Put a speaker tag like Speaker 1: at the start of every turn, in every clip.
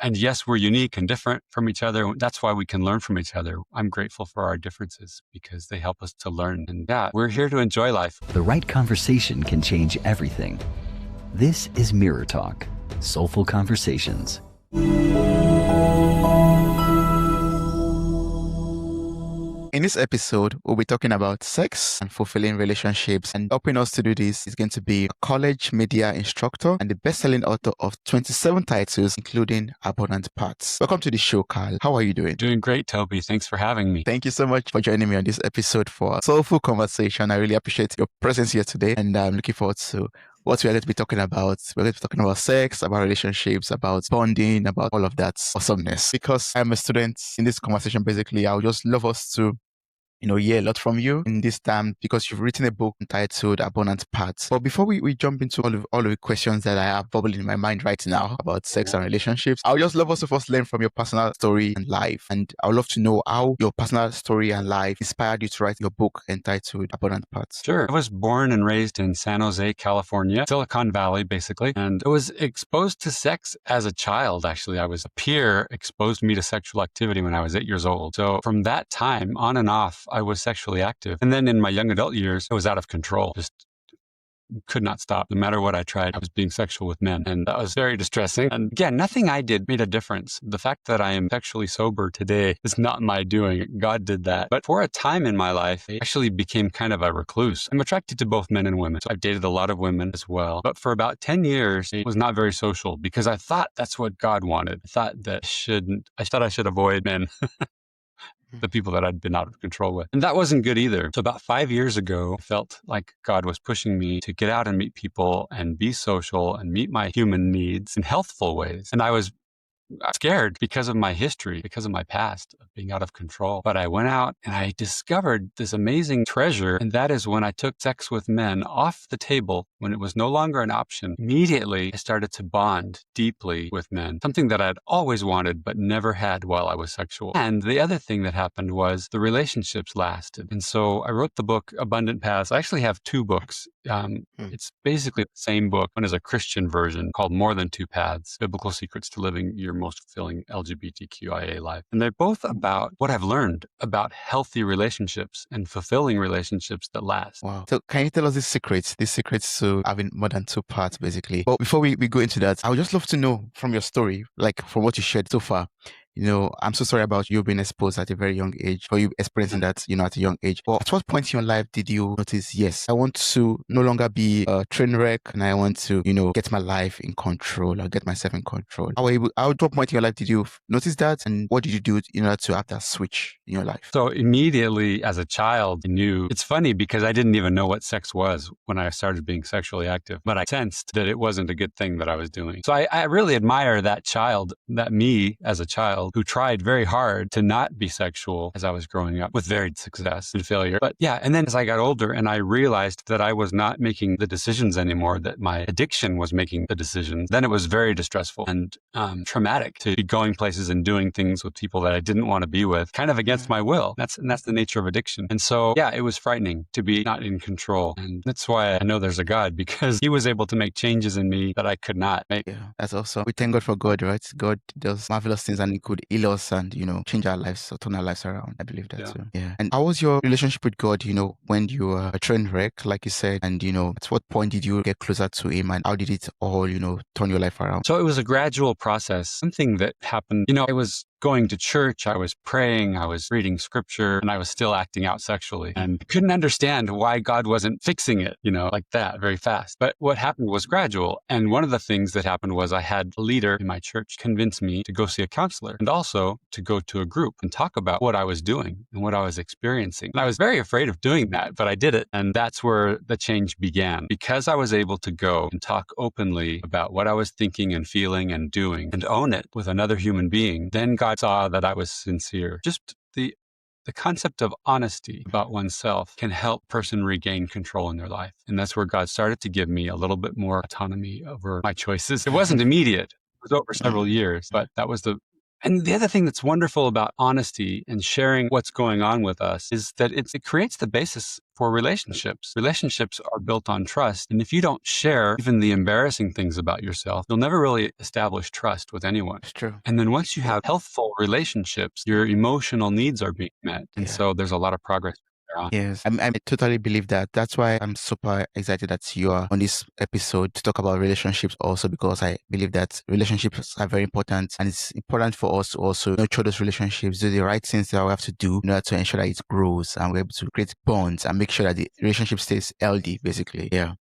Speaker 1: And yes, we're unique and different from each other. That's why we can learn from each other. I'm grateful for our differences because they help us to learn. And yeah, we're here to enjoy life.
Speaker 2: The right conversation can change everything. This is Mirror Talk, Soulful Conversations.
Speaker 3: In this episode, we'll be talking about sex and fulfilling relationships. And helping us to do this is going to be a college media instructor and the best-selling author of 27 titles, including Abundant Paths. Welcome to the show, Karl. How are you doing?
Speaker 1: Doing great, Tobi. Thanks for having me.
Speaker 3: Thank you so much for joining me on this episode for Soulful Conversation. I really appreciate your presence here today, and I'm looking forward to what we are going to be talking about. We're going to be talking about sex, about relationships, about bonding, about all of that awesomeness. Because I'm a student in this conversation, basically, I would just love us to hear a lot from you in this time because you've written a book entitled Abundant Paths. But before we jump into all of the questions that I have bubbling in my mind right now about sex and relationships, I would just love us to first learn from your personal story and life. And I would love to know how your personal story and life inspired you to write your book entitled Abundant Paths.
Speaker 1: Sure. I was born and raised in San Jose, California, Silicon Valley, basically. And I was exposed to sex as a child, actually. A peer exposed me to sexual activity when I was 8 years old. So from that time, on and off, I was sexually active. And then in my young adult years, I was out of control. Just could not stop. No matter what I tried, I was being sexual with men. And that was very distressing. And again, nothing I did made a difference. The fact that I am sexually sober today is not my doing. God did that. But for a time in my life, I actually became kind of a recluse. I'm attracted to both men and women. So I've dated a lot of women as well. But for about 10 years, I was not very social because I thought that's what God wanted. I thought I should avoid men. The people that I'd been out of control with. And that wasn't good either. So about 5 years ago, I felt like God was pushing me to get out and meet people and be social and meet my human needs in healthful ways. And I was scared because of my history, because of my past of being out of control. But I went out and I discovered this amazing treasure. And that is when I took sex with men off the table, when it was no longer an option. Immediately, I started to bond deeply with men, something that I'd always wanted, but never had while I was sexual. And the other thing that happened was the relationships lasted. And so I wrote the book, Abundant Paths. I actually have two books. It's basically the same book. One is a Christian version called More Than Two Paths, Biblical Secrets to Living Your Most Fulfilling LGBTQIA Life. And they're both about what I've learned about healthy relationships and fulfilling relationships that last.
Speaker 3: Wow. So can you tell us these secrets to having more than two parts, basically? But before we go into that, I would just love to know from your story, like from what you shared so far, I'm so sorry about you being exposed at a very young age, or you experiencing that, at a young age. But at what point in your life did you notice, yes, I want to no longer be a train wreck and I want to, get my life in control or get myself in control? At what point in your life did you notice that? And what did you do in order to have that switch in your life?
Speaker 1: So immediately as a child, I knew. It's funny because I didn't even know what sex was when I started being sexually active, but I sensed that it wasn't a good thing that I was doing. So I really admire that me as a child who tried very hard to not be sexual as I was growing up with varied success and failure. But yeah, and then as I got older and I realized that I was not making the decisions anymore, that my addiction was making the decisions, then it was very distressful and traumatic to be going places and doing things with people that I didn't want to be with, kind of against my will. That's the nature of addiction. And so, yeah, it was frightening to be not in control. And that's why I know there's a God, because he was able to make changes in me that I could not make.
Speaker 3: Yeah, that's awesome. We thank God for God, right? God does marvelous things and he could heal us and, change our lives, or turn our lives around. I believe that too. Yeah. And how was your relationship with God, when you were a train wreck, like you said, and, at what point did you get closer to him and how did it all, turn your life around?
Speaker 1: So it was a gradual process, something that happened, I was going to church, I was praying, I was reading scripture, and I was still acting out sexually and couldn't understand why God wasn't fixing it, like that very fast. But what happened was gradual. And one of the things that happened was I had a leader in my church convince me to go see a counselor and also to go to a group and talk about what I was doing and what I was experiencing. And I was very afraid of doing that, but I did it. And that's where the change began. Because I was able to go and talk openly about what I was thinking and feeling and doing and own it with another human being, then God saw that I was sincere. Just the concept of honesty about oneself can help a person regain control in their life. And that's where God started to give me a little bit more autonomy over my choices. It wasn't immediate. It was over several years, but that was the And the other thing that's wonderful about honesty and sharing what's going on with us is that it creates the basis for relationships. Relationships are built on trust. And if you don't share even the embarrassing things about yourself, you'll never really establish trust with anyone.
Speaker 3: It's true.
Speaker 1: And then once you have healthful relationships, your emotional needs are being met. And
Speaker 3: Yeah.
Speaker 1: so there's a lot of progress there on.
Speaker 3: Yes, I totally believe that. That's why I'm super excited that you are on this episode to talk about relationships also, because I believe that relationships are very important, and it's important for us to also nurture those relationships, do the right things that we have to do in order to ensure that it grows and we're able to create bonds and make sure that the relationship stays healthy, basically. Yeah.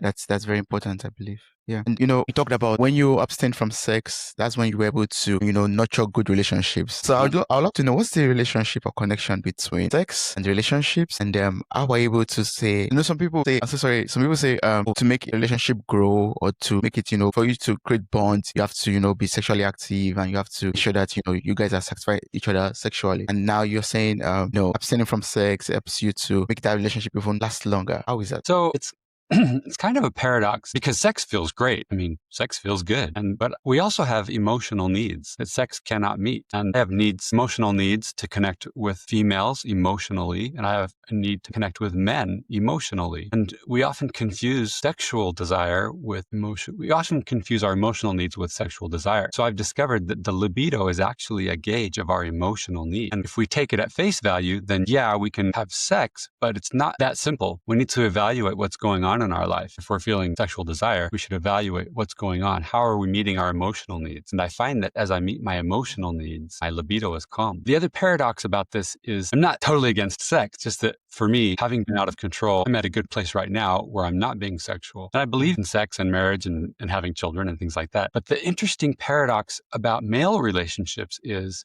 Speaker 3: That's very important, I believe. Yeah. And you talked about when you abstain from sex, that's when you were able to, nurture good relationships. So I'd love to know, what's the relationship or connection between sex and relationships, and how are you able to say, some people say, I'm so sorry, some people say to make a relationship grow or to make it, for you to create bonds, you have to, be sexually active, and you have to ensure that, you guys are satisfying each other sexually. And now you're saying, abstaining from sex helps you to make that relationship even last longer. How is that?
Speaker 1: So it's kind of a paradox, because sex feels great. I mean, sex feels good. But we also have emotional needs that sex cannot meet. And I have emotional needs to connect with females emotionally, and I have a need to connect with men emotionally. And we often confuse sexual desire with emotion. We often confuse our emotional needs with sexual desire. So I've discovered that the libido is actually a gauge of our emotional need. And if we take it at face value, then yeah, we can have sex, but it's not that simple. We need to evaluate what's going on in our life. If we're feeling sexual desire, we should evaluate what's going on. How are we meeting our emotional needs? And I find that as I meet my emotional needs, my libido is calm. The other paradox about this is I'm not totally against sex, just that for me, having been out of control, I'm at a good place right now where I'm not being sexual. And I believe in sex and marriage and having children and things like that. But the interesting paradox about male relationships is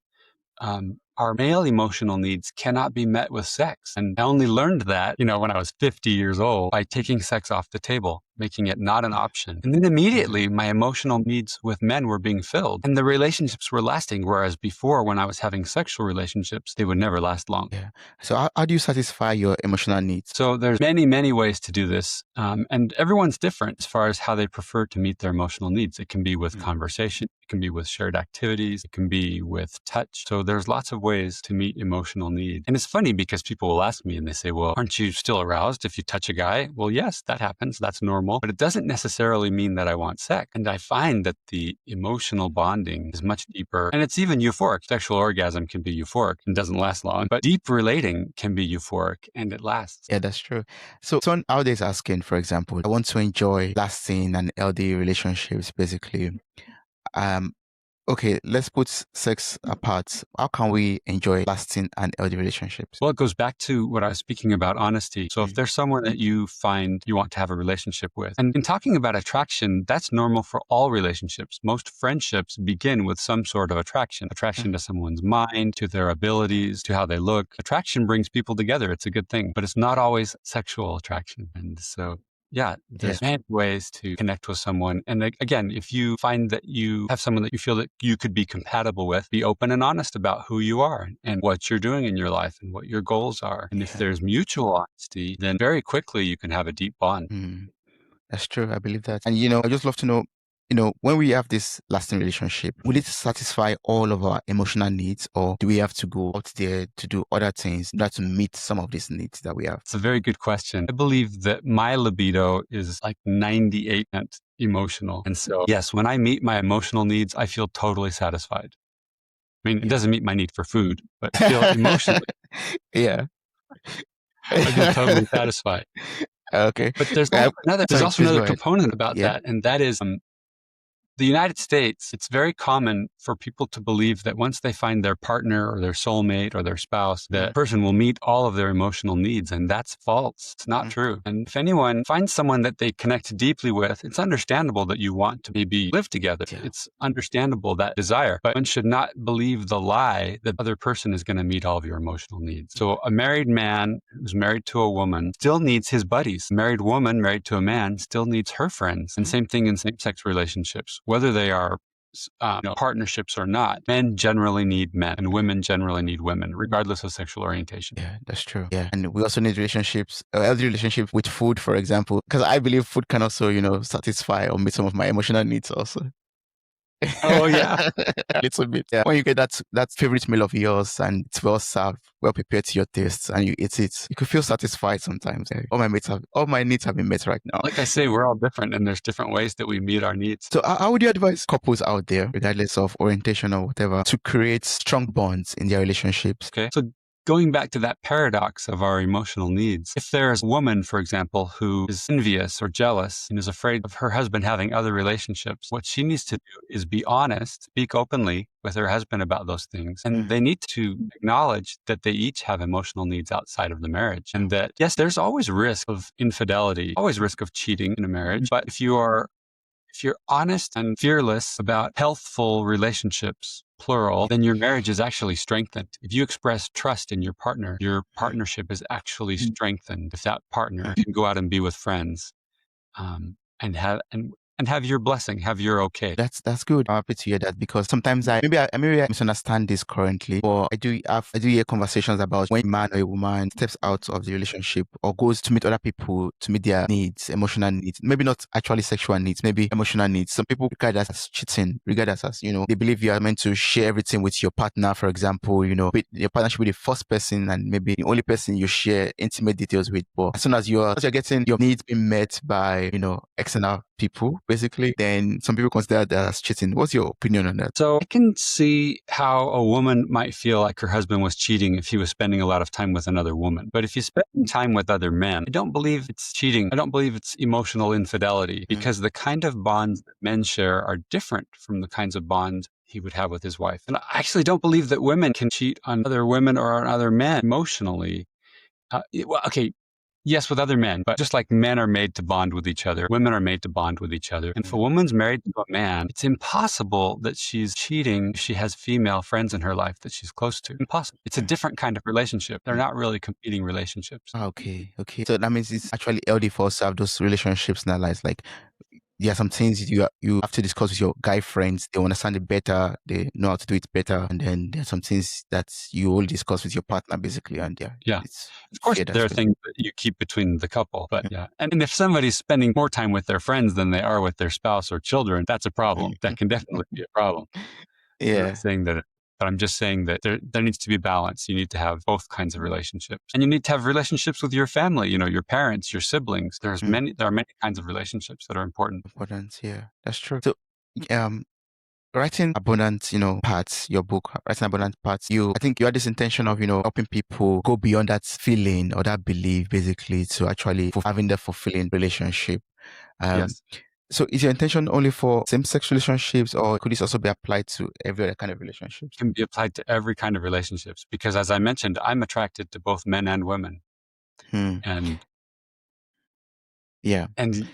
Speaker 1: our male emotional needs cannot be met with sex. And I only learned that, when I was 50 years old, by taking sex off the table, making it not an option. And then immediately my emotional needs with men were being filled and the relationships were lasting. Whereas before, when I was having sexual relationships, they would never last long.
Speaker 3: Yeah. So how do you satisfy your emotional needs?
Speaker 1: So there's many, many ways to do this. And everyone's different as far as how they prefer to meet their emotional needs. It can be with conversation. It can be with shared activities. It can be with touch. So there's lots of ways to meet emotional need. And it's funny because people will ask me and they say, well, aren't you still aroused if you touch a guy? Well, yes, that happens. That's normal. But it doesn't necessarily mean that I want sex. And I find that the emotional bonding is much deeper. And it's even euphoric. Sexual orgasm can be euphoric and doesn't last long. But deep relating can be euphoric and it lasts.
Speaker 3: Yeah, that's true. So someone out there is asking, for example, I want to enjoy lasting and healthy relationships, basically. Okay, let's put sex apart. How can we enjoy lasting and healthy relationships?
Speaker 1: Well, it goes back to what I was speaking about, honesty. So if there's someone that you find you want to have a relationship with, and in talking about attraction, that's normal for all relationships. Most friendships begin with some sort of attraction to someone's mind, to their abilities, to how they look. Attraction brings people together. It's a good thing, but it's not always sexual attraction. And so yeah, there's many ways to connect with someone. And again, if you find that you have someone that you feel that you could be compatible with, be open and honest about who you are and what you're doing in your life and what your goals are. And if there's mutual honesty, then very quickly you can have a deep bond.
Speaker 3: That's true. I believe that. And, I just love to know, when we have this lasting relationship, will it satisfy all of our emotional needs, or do we have to go out there to do other things in order to meet some of these needs that we have?
Speaker 1: It's a very good question. I believe that my libido is like 98% emotional. And so, yes, when I meet my emotional needs, I feel totally satisfied. I mean, it doesn't meet my need for food, but I feel emotionally.
Speaker 3: Yeah.
Speaker 1: I feel totally satisfied.
Speaker 3: Okay.
Speaker 1: But there's also another component about that, and that is the United States. It's very common for people to believe that once they find their partner or their soulmate or their spouse, that person will meet all of their emotional needs. And that's false. It's not true. And if anyone finds someone that they connect deeply with, it's understandable that you want to maybe live together. Yeah. It's understandable, that desire, but one should not believe the lie that the other person is going to meet all of your emotional needs. So a married man who's married to a woman still needs his buddies. A married woman married to a man still needs her friends. And same thing in same-sex relationships. Whether they are partnerships or not, men generally need men and women generally need women, regardless of sexual orientation.
Speaker 3: Yeah, that's true. Yeah. And we also need relationships, healthy relationship with food, for example, because I believe food can also, satisfy or meet some of my emotional needs also.
Speaker 1: Oh, yeah.
Speaker 3: A little bit. Yeah. When you get that favorite meal of yours and it's well served, well prepared to your tastes, and you eat it, you could feel satisfied sometimes. Yeah. All my needs have been met right now.
Speaker 1: Like I say, we're all different and there's different ways that we meet our needs.
Speaker 3: So how would you advise couples out there, regardless of orientation or whatever, to create strong bonds in their relationships?
Speaker 1: Okay. So going back to that paradox of our emotional needs, if there's a woman, for example, who is envious or jealous and is afraid of her husband having other relationships, what she needs to do is be honest, speak openly with her husband about those things. And they need to acknowledge that they each have emotional needs outside of the marriage. And that, yes, there's always risk of infidelity, always risk of cheating in a marriage. But if you're honest and fearless about healthful relationships, plural, then your marriage is actually strengthened. If you express trust in your partner, your partnership is actually strengthened. If that partner can go out and be with friends, and have your blessing, have your okay.
Speaker 3: That's good. I'm happy to hear that, because sometimes maybe I misunderstand this currently, but I do hear conversations about when a man or a woman steps out of the relationship or goes to meet other people to meet their needs, emotional needs, maybe not actually sexual needs, maybe emotional needs. Some people regard that as cheating, regard that as, they believe you are meant to share everything with your partner, for example, your partner should be the first person and maybe the only person you share intimate details with. But as soon as you're getting your needs being met by, external people, basically, then some people consider that as cheating. What's your opinion on that?
Speaker 1: So I can see how a woman might feel like her husband was cheating if he was spending a lot of time with another woman. But if you spend time with other men, I don't believe it's cheating. I don't believe it's emotional infidelity, because the kind of bonds that men share are different from the kinds of bonds he would have with his wife. And I actually don't believe that women can cheat on other women or on other men emotionally. Yes, with other men, but just like men are made to bond with each other, women are made to bond with each other. And if a woman's married to a man, it's impossible that she's cheating if she has female friends in her life that she's close to. Impossible. It's a different kind of relationship. They're not really competing relationships.
Speaker 3: Okay. So that means it's actually healthy for us to have those relationships in our lives. Like, there are some things you have to discuss with your guy friends. They understand it better. They know how to do it better. And then there are some things that you will discuss with your partner, basically. And
Speaker 1: yeah. Of course, there are things that you keep between the couple. But yeah. And if somebody's spending more time with their friends than they are with their spouse or children, that's a problem. That can definitely be a problem.
Speaker 3: Yeah.
Speaker 1: I'm not saying that, but I'm just saying that there needs to be balance. You need to have both kinds of relationships, and you need to have relationships with your family. Your parents, your siblings. There are many kinds of relationships that are important.
Speaker 3: Yeah, that's true. So, writing Abundant, Paths, your book, Writing Abundant Paths, I think you had this intention of, helping people go beyond that feeling or that belief, basically, to actually having the fulfilling relationship.
Speaker 1: Yes.
Speaker 3: So is your intention only for same-sex relationships, or could this also be applied to every other kind of relationships?
Speaker 1: It can be applied to every kind of relationships, because as I mentioned, I'm attracted to both men and women. And
Speaker 3: yeah.
Speaker 1: And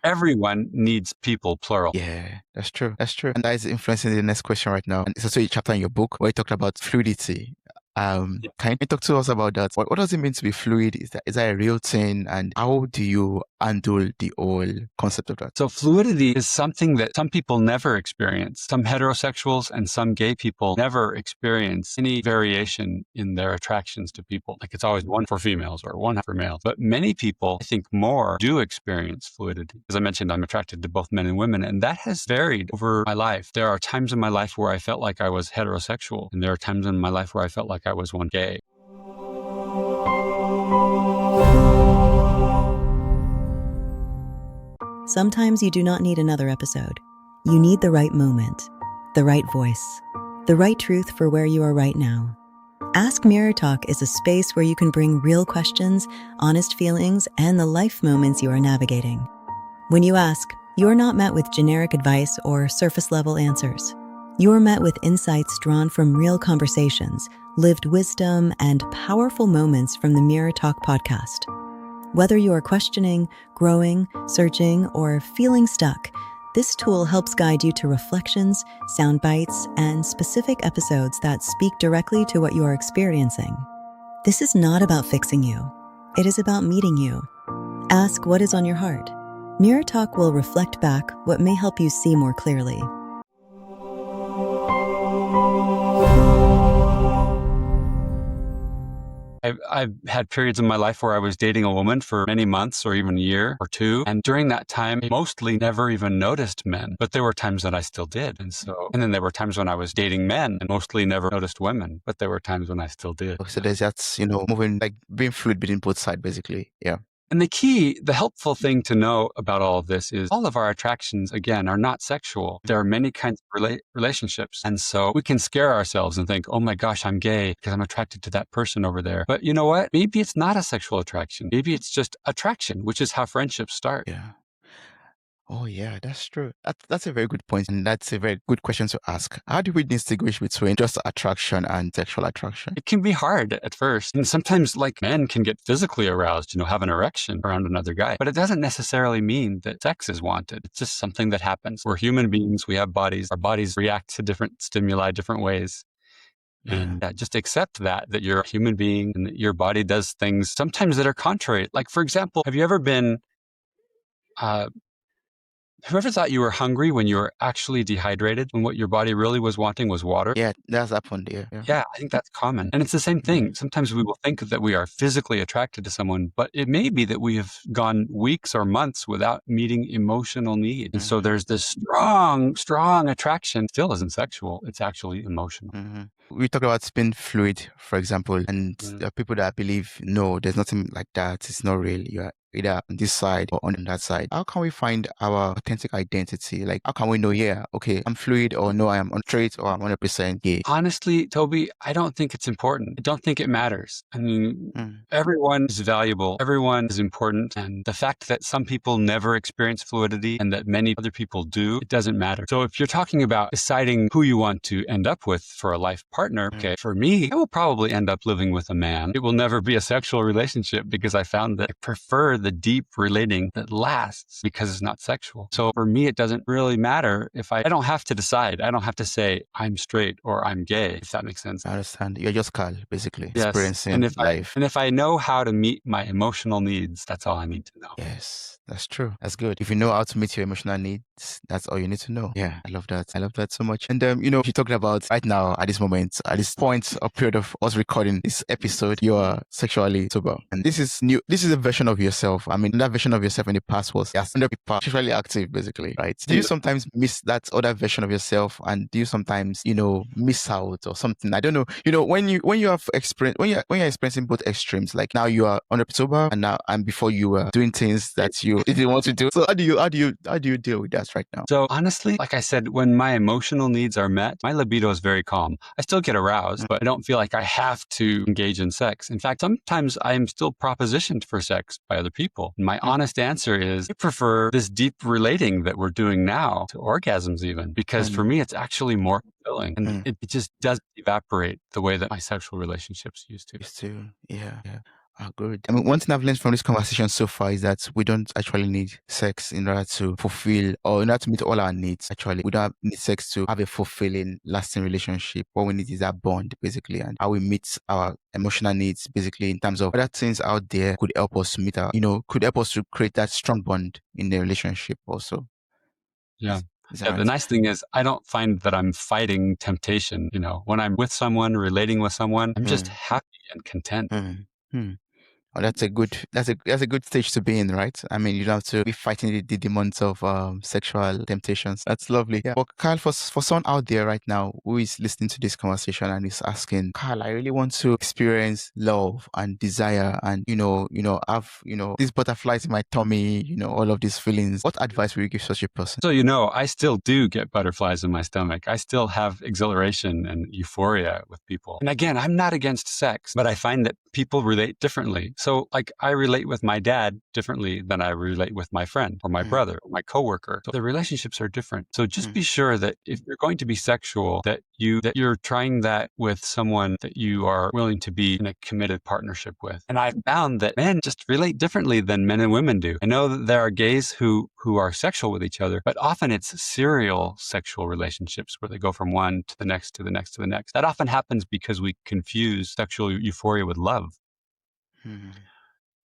Speaker 1: everyone needs people, plural.
Speaker 3: Yeah, that's true. And that is influencing the next question right now. And it's also a chapter in your book where you talked about fluidity. Can you talk to us about that? What does it mean to be fluid? Is that a real thing? And how do you handle the whole concept of that?
Speaker 1: So fluidity is something that some people never experience. Some heterosexuals and some gay people never experience any variation in their attractions to people. Like, it's always one for females or one for males. But many people, I think more, do experience fluidity. As I mentioned, I'm attracted to both men and women, and that has varied over my life. There are times in my life where I felt like I was heterosexual, and there are times in my life where I felt like I was one gay.
Speaker 4: Sometimes you do not need another episode. You need the right moment, the right voice, the right truth for where you are right now. Ask Mirror Talk is a space where you can bring real questions, honest feelings, and the life moments you are navigating. When you ask, you are not met with generic advice or surface-level answers. You are met with insights drawn from real conversations, lived wisdom, and powerful moments from the Mirror Talk podcast. Whether you are questioning, growing, searching, or feeling stuck, this tool helps guide you to reflections, sound bites, and specific episodes that speak directly to what you are experiencing. This is not about fixing you. It is about meeting you. Ask what is on your heart. Mirror Talk will reflect back what may help you see more clearly.
Speaker 1: I've had periods in my life where I was dating a woman for many months or even a year or two. And during that time, I mostly never even noticed men, but there were times that I still did. And then there were times when I was dating men and mostly never noticed women, but there were times when I still did.
Speaker 3: So there's that, moving, like being fluid between both sides, basically. Yeah.
Speaker 1: And the helpful thing to know about all of this is all of our attractions, again, are not sexual. There are many kinds of relationships. And so we can scare ourselves and think, oh my gosh, I'm gay because I'm attracted to that person over there. But you know what? Maybe it's not a sexual attraction. Maybe it's just attraction, which is how friendships start.
Speaker 3: Yeah. Oh, yeah, that's true. That's a very good point, and that's a very good question to ask. How do we distinguish between just attraction and sexual attraction?
Speaker 1: It can be hard at first. And sometimes, like, men can get physically aroused, have an erection around another guy. But it doesn't necessarily mean that sex is wanted. It's just something that happens. We're human beings. We have bodies. Our bodies react to different stimuli different ways. And just accept that you're a human being and that your body does things sometimes that are contrary. Like, for example, have you ever been... Whoever thought you were hungry when you were actually dehydrated and what your body really was wanting was water?
Speaker 3: Yeah, that's happened.
Speaker 1: Yeah, I think that's common. And it's the same thing. Sometimes we will think that we are physically attracted to someone, but it may be that we have gone weeks or months without meeting emotional needs. And so there's this strong attraction. Still isn't sexual. It's actually emotional.
Speaker 3: We talk about being fluid, for example, and there are people that believe, no, there's nothing like that. It's not real. You are either on this side or on that side. How can we find our authentic identity? Like, how can we know, okay, I'm fluid, or no, I am straight, or I'm 100% gay?
Speaker 1: Honestly, Tobi, I don't think it's important. I don't think it matters. I mean, everyone is valuable. Everyone is important. And the fact that some people never experience fluidity and that many other people do, it doesn't matter. So if you're talking about deciding who you want to end up with for a life partner, okay, for me, I will probably end up living with a man. It will never be a sexual relationship because I found that I prefer the deep relating that lasts because it's not sexual. So for me, it doesn't really matter if I don't have to decide. I don't have to say I'm straight or I'm gay, if that makes sense.
Speaker 3: I understand. You're just Karl, basically,
Speaker 1: yes.
Speaker 3: Experiencing life.
Speaker 1: And if I know how to meet my emotional needs, that's all I need to know.
Speaker 3: Yes, that's true. That's good. If you know how to meet your emotional needs, that's all you need to know. Yeah, I love that. I love that so much. And, you talked about right now, at this moment, at this point or period of us recording this episode, you are sexually sober. And this is new. This is a version of yourself. I mean, that version of yourself in the past was sexually active, basically, right? Do you sometimes miss that other version of yourself? And do you sometimes, miss out or something? I don't know. When you have experience, when you're experiencing both extremes, like now you are on a sober and before you were doing things that you didn't want to do. So how do you deal with that right now?
Speaker 1: So honestly, like I said, when my emotional needs are met, my libido is very calm. I still get aroused, but I don't feel like I have to engage in sex. In fact, sometimes I am still propositioned for sex by other people. And my honest answer is I prefer this deep relating that we're doing now to orgasms even, because for me, it's actually more fulfilling. And it just doesn't evaporate the way that my sexual relationships used to.
Speaker 3: Yeah. Oh, good. I mean, one thing I've learned from this conversation so far is that we don't actually need sex in order to fulfill or in order to meet all our needs. Actually, we don't need sex to have a fulfilling, lasting relationship. What we need is that bond, basically, and how we meet our emotional needs, basically, in terms of other things out there could help us to meet our, could help us to create that strong bond in the relationship also.
Speaker 1: Yeah. The nice thing is I don't find that I'm fighting temptation. When I'm with someone, relating with someone, I'm just happy and content.
Speaker 3: Oh, that's a good stage to be in, right? I mean, you don't have to be fighting the demons of sexual temptations. That's lovely. Yeah. But Karl, for someone out there right now who is listening to this conversation and is asking, Karl, I really want to experience love and desire and have these butterflies in my tummy, all of these feelings. What advice would you give such a person?
Speaker 1: So I still do get butterflies in my stomach. I still have exhilaration and euphoria with people. And again, I'm not against sex, but I find that people relate differently. So like I relate with my dad differently than I relate with my friend or my brother or my coworker. So the relationships are different. So just be sure that if you're going to be sexual, that you're trying that with someone that you are willing to be in a committed partnership with. And I've found that men just relate differently than men and women do. I know that there are gays who are sexual with each other, but often it's serial sexual relationships where they go from one to the next, to the next, to the next. That often happens because we confuse sexual euphoria with love.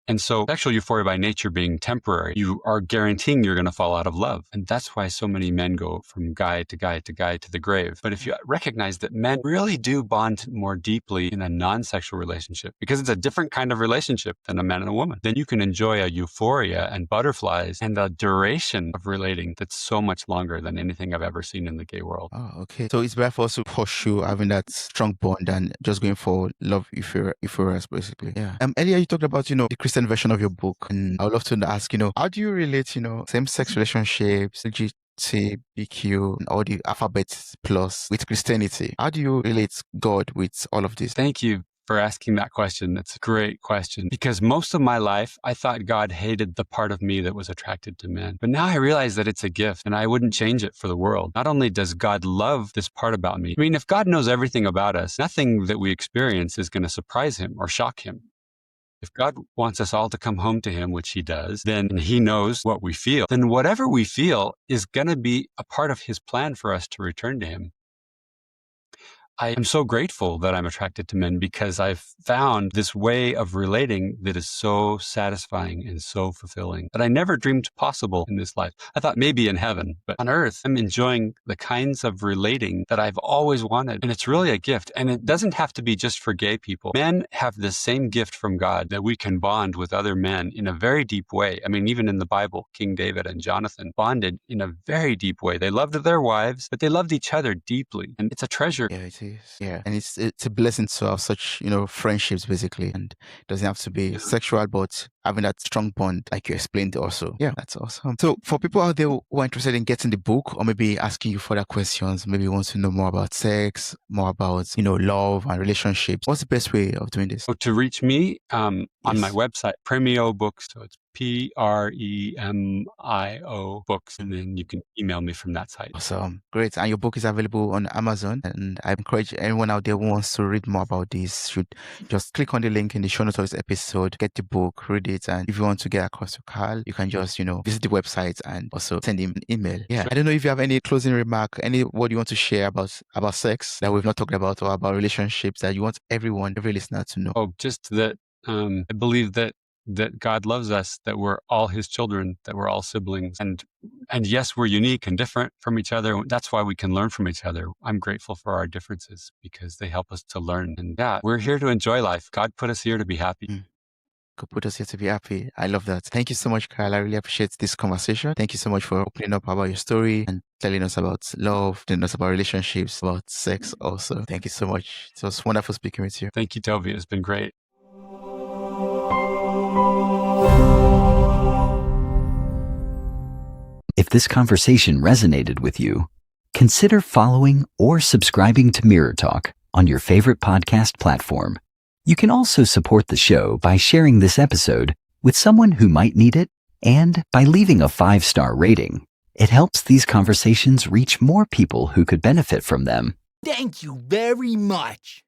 Speaker 1: And so sexual euphoria by nature being temporary, you are guaranteeing you're going to fall out of love. And that's why so many men go from guy to guy to guy to the grave. But if you recognize that men really do bond more deeply in a non-sexual relationship, because it's a different kind of relationship than a man and a woman, then you can enjoy a euphoria and butterflies and a duration of relating that's so much longer than anything I've ever seen in the gay world.
Speaker 3: Oh, okay. So it's better for us to pursue having that strong bond than just going for love euphoria, basically. Yeah. Earlier you talked about, the Christian version of your book, and I would love to ask, how do you relate, same-sex relationships, LGBTQ, and all the alphabets plus with Christianity? How do you relate God with all of this?
Speaker 1: Thank you for asking that question. That's a great question, because most of my life, I thought God hated the part of me that was attracted to men. But now I realize that it's a gift and I wouldn't change it for the world. Not only does God love this part about me, I mean, if God knows everything about us, nothing that we experience is going to surprise him or shock him. If God wants us all to come home to him, which he does, then he knows what we feel. Then whatever we feel is going to be a part of his plan for us to return to him. I am so grateful that I'm attracted to men, because I've found this way of relating that is so satisfying and so fulfilling that I never dreamed possible in this life. I thought maybe in heaven, but on earth, I'm enjoying the kinds of relating that I've always wanted. And it's really a gift. And it doesn't have to be just for gay people. Men have the same gift from God that we can bond with other men in a very deep way. I mean, even in the Bible, King David and Jonathan bonded in a very deep way. They loved their wives, but they loved each other deeply. And it's a treasure.
Speaker 3: Yeah, it is. Yeah. And it's a blessing to have such, friendships, basically. And it doesn't have to be sexual, but having that strong bond, like you explained also. Yeah, that's awesome. So for people out there who are interested in getting the book, or maybe asking you further questions, maybe want to know more about sex, more about, love and relationships, what's the best way of doing this?
Speaker 1: So to reach me on my website, Premio Books. So it's Premio Books. And then you can email me from that site.
Speaker 3: Awesome. Great. And your book is available on Amazon. And I encourage anyone out there who wants to read more about this should just click on the link in the show notes of this episode, get the book, read it. And if you want to get across to Karl, you can just, visit the website and also send him an email. Yeah. Sure. I don't know if you have any closing remark, any what you want to share about sex that we've not talked about, or about relationships that you want every listener to know.
Speaker 1: Oh, just that I believe that God loves us, that we're all his children, that we're all siblings. And yes, we're unique and different from each other. That's why we can learn from each other. I'm grateful for our differences, because they help us to learn. And yeah, we're here to enjoy life. God put us here to be happy.
Speaker 3: God put us here to be happy. I love that. Thank you so much, Karl. I really appreciate this conversation. Thank you so much for opening up about your story and telling us about love, telling us about relationships, about sex also. Thank you so much. It was wonderful speaking with you.
Speaker 1: Thank you, Tobi. It's been great.
Speaker 2: If this conversation resonated with you, consider following or subscribing to Mirror Talk on your favorite podcast platform. You can also support the show by sharing this episode with someone who might need it, and by leaving a 5-star rating. It helps these conversations reach more people who could benefit from them.
Speaker 5: Thank you very much.